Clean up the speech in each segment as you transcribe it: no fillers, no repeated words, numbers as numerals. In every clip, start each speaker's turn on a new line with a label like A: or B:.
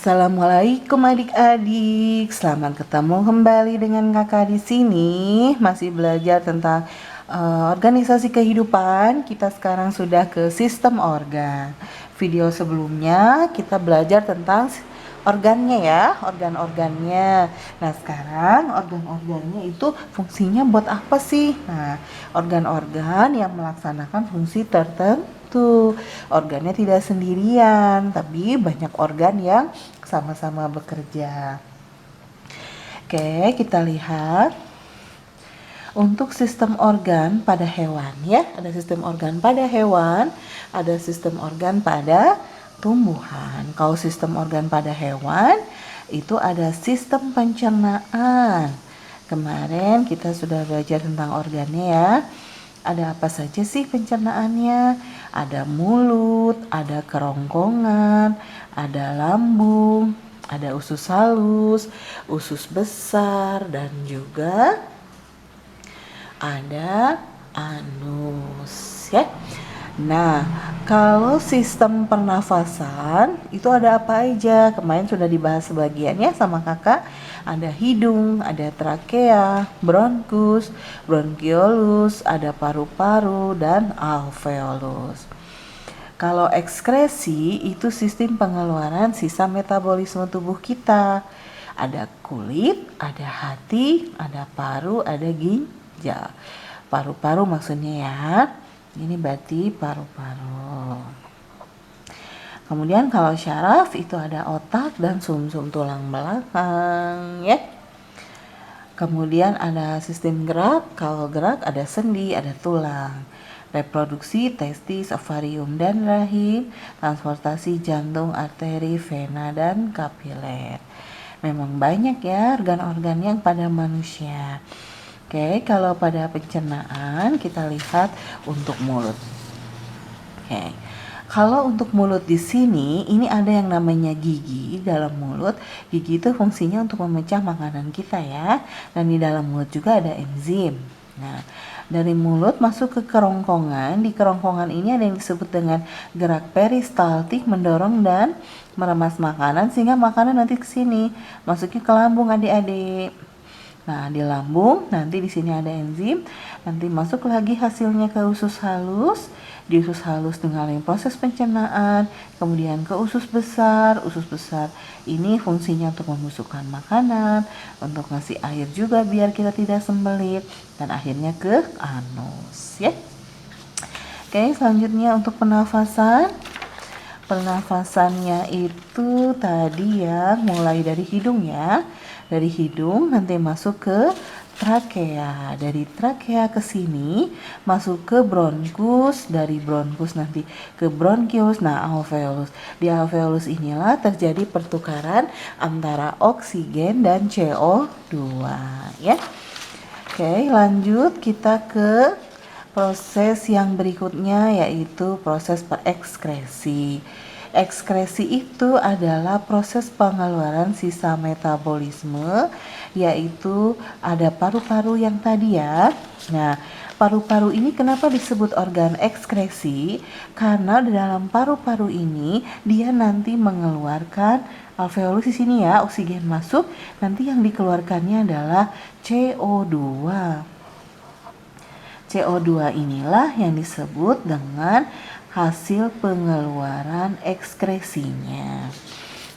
A: Assalamualaikum adik-adik, selamat ketemu kembali dengan kakak di sini. Masih belajar tentang organisasi kehidupan. Kita sekarang sudah ke sistem organ. Video sebelumnya kita belajar tentang organnya ya, organ-organnya. Nah sekarang organ-organnya itu fungsinya buat apa sih? Nah organ-organ yang melaksanakan fungsi tertentu. Organnya tidak sendirian, tapi banyak organ yang sama-sama bekerja. Oke, kita lihat untuk sistem organ pada hewan ya. Ada sistem organ pada hewan, ada sistem organ pada tumbuhan. Kalau sistem organ pada hewan itu ada sistem pencernaan. Kemarin kita sudah belajar tentang organnya ya. Ada apa saja sih pencernaannya? Ada mulut, ada kerongkongan, ada lambung, ada usus halus, usus besar, dan juga ada anus ya. Nah, kalau sistem pernafasan itu ada apa aja? Kemarin sudah dibahas sebagiannya sama kakak. Ada hidung, ada trakea, bronkus, bronkiolus, ada paru-paru, dan alveolus. Kalau ekskresi itu sistem pengeluaran sisa metabolisme tubuh kita. Ada kulit, ada hati, ada paru, ada ginjal. Paru-paru maksudnya ya. Ini berarti paru-paru. Kemudian kalau syaraf itu ada otak dan sumsum tulang belakang ya. Kemudian ada sistem gerak. Kalau gerak ada sendi, ada tulang. Reproduksi, testis, ovarium dan rahim. Transportasi jantung, arteri, vena dan kapiler. Memang banyak ya organ-organ yang pada manusia. Oke, kalau pada pencernaan kita lihat untuk mulut. Oke. Kalau untuk mulut di sini, ini ada yang namanya gigi dalam mulut. Gigi itu fungsinya untuk memecah makanan kita ya. Dan di dalam mulut juga ada enzim. Nah, dari mulut masuk ke kerongkongan. Di kerongkongan ini ada yang disebut dengan gerak peristaltik, mendorong dan meremas makanan sehingga makanan nanti ke sini, masuknya ke lambung adik-adik. Nah, di lambung nanti di sini ada enzim, nanti masuk lagi hasilnya ke usus halus. Di usus halus dengan proses pencernaan, kemudian ke usus besar. Usus besar ini fungsinya untuk membusukkan makanan, untuk ngasih air juga biar kita tidak sembelit, dan akhirnya ke anus ya. Oke, selanjutnya untuk pernafasan. Pernafasannya itu tadi ya, mulai dari hidung ya. Dari hidung nanti masuk ke trakea. Dari trakea ke sini masuk ke bronkus, dari bronkus nanti ke bronkius, nah alveolus. Di alveolus inilah terjadi pertukaran antara oksigen dan CO2 ya. Oke, lanjut kita ke proses yang berikutnya yaitu proses perekskresi. Ekskresi itu adalah proses pengeluaran sisa metabolisme, yaitu ada paru-paru yang tadi ya. Nah, paru-paru ini kenapa disebut organ ekskresi? Karena di dalam paru-paru ini dia nanti mengeluarkan alveolus di sini ya, oksigen masuk, nanti yang dikeluarkannya adalah CO2. CO2 inilah yang disebut dengan hasil pengeluaran ekskresinya.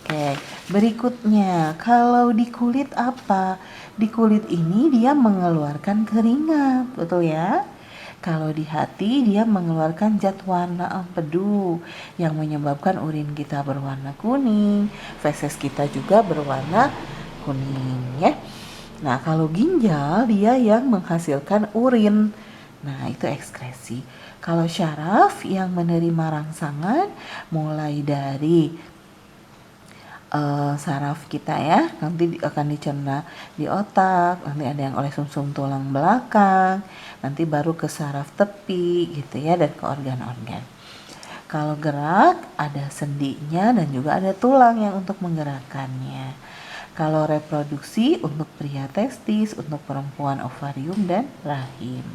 A: Oke, berikutnya kalau di kulit apa? Di kulit ini dia mengeluarkan keringat, betul ya? Kalau di hati dia mengeluarkan zat warna empedu yang menyebabkan urin kita berwarna kuning, feses kita juga berwarna kuning ya. Nah, kalau ginjal dia yang menghasilkan urin. Nah, itu ekskresi. Kalau syaraf yang menerima rangsangan mulai dari saraf kita ya, nanti akan dicerna di otak, nanti ada yang oleh sumsum tulang belakang, nanti baru ke saraf tepi gitu ya, dan ke organ-organ. Kalau gerak ada sendinya dan juga ada tulang yang untuk menggerakkannya. Kalau reproduksi untuk pria testis, untuk perempuan ovarium dan rahim.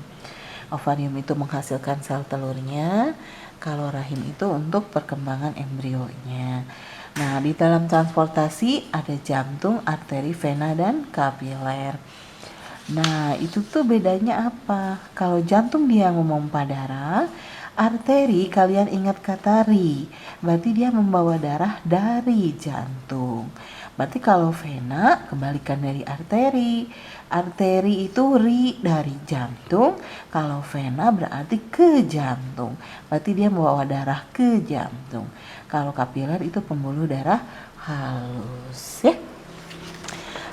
A: Ovarium itu menghasilkan sel telurnya, kalau rahim itu untuk perkembangan embrionya. Nah, di dalam transportasi ada jantung, arteri, vena, dan kapiler. Nah, itu tuh bedanya apa? Kalau jantung dia memompa darah, arteri kalian ingat kata ri, berarti dia membawa darah dari jantung. Berarti kalau vena kebalikan dari arteri. Arteri itu ri dari jantung, kalau vena berarti ke jantung. Berarti dia membawa darah ke jantung. Kalau kapiler itu pembuluh darah halus, ya.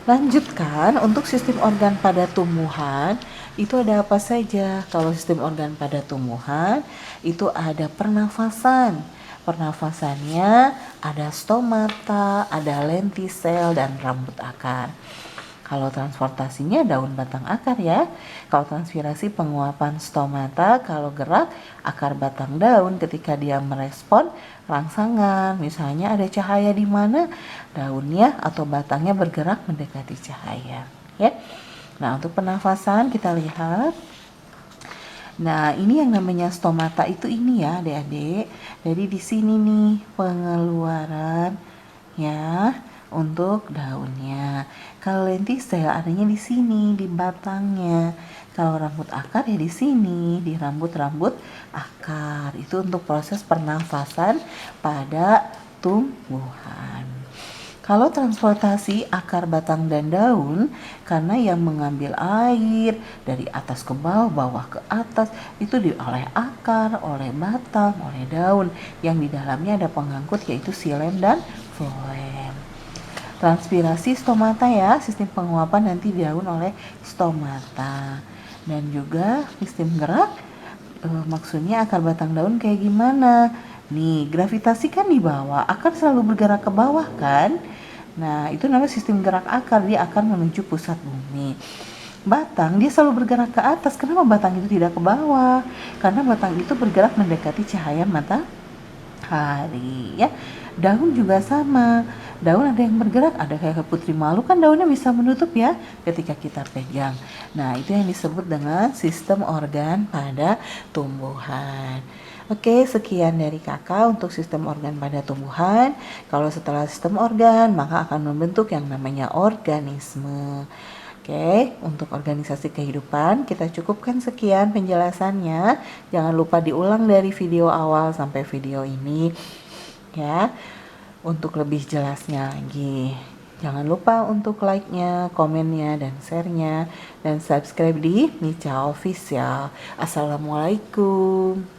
A: Lanjutkan, untuk sistem organ pada tumbuhan, itu ada apa saja? Kalau sistem organ pada tumbuhan, itu ada pernafasan. Pernafasannya ada stomata, ada lentisel, dan rambut akar. Kalau transportasinya daun batang akar ya. Kalau transpirasi penguapan stomata, kalau gerak akar batang daun ketika dia merespon rangsangan. Misalnya ada cahaya di mana daunnya atau batangnya bergerak mendekati cahaya, ya. Nah, untuk pernafasan kita lihat. Nah, ini yang namanya stomata itu ini ya, Adik-adik. Jadi di sini nih pengeluaran ya untuk daunnya. Kalau lentisel adanya di sini di batangnya. Kalau rambut akar ya di sini di rambut-rambut akar. Itu untuk proses pernafasan pada tumbuhan. Kalau transportasi akar, batang, dan daun, karena yang mengambil air dari atas ke bawah, bawah ke atas, itu oleh akar, oleh batang, oleh daun. Yang di dalamnya ada pengangkut yaitu xilem dan floem. Transpirasi stomata ya, sistem penguapan nanti daun oleh stomata. Dan juga sistem gerak, maksudnya akar, batang, daun kayak gimana? Nih, gravitasi kan di bawah, akar selalu bergerak ke bawah kan? Nah, itu namanya sistem gerak akar, dia akan menuju pusat bumi. Batang, dia selalu bergerak ke atas. Kenapa batang itu tidak ke bawah? Karena batang itu bergerak mendekati cahaya matahari, ya. Daun juga sama. Daun ada yang bergerak, ada kayak putri malu kan daunnya bisa menutup ya ketika kita pegang. Nah, itu yang disebut dengan sistem organ pada tumbuhan. Oke, sekian dari kakak untuk sistem organ pada tumbuhan. Kalau setelah sistem organ, maka akan membentuk yang namanya organisme. Oke, untuk organisasi kehidupan kita cukupkan sekian penjelasannya. Jangan lupa diulang dari video awal sampai video ini ya, untuk lebih jelasnya lagi. Jangan lupa untuk like-nya, komennya, dan share-nya, dan subscribe di Nica Official. Assalamualaikum.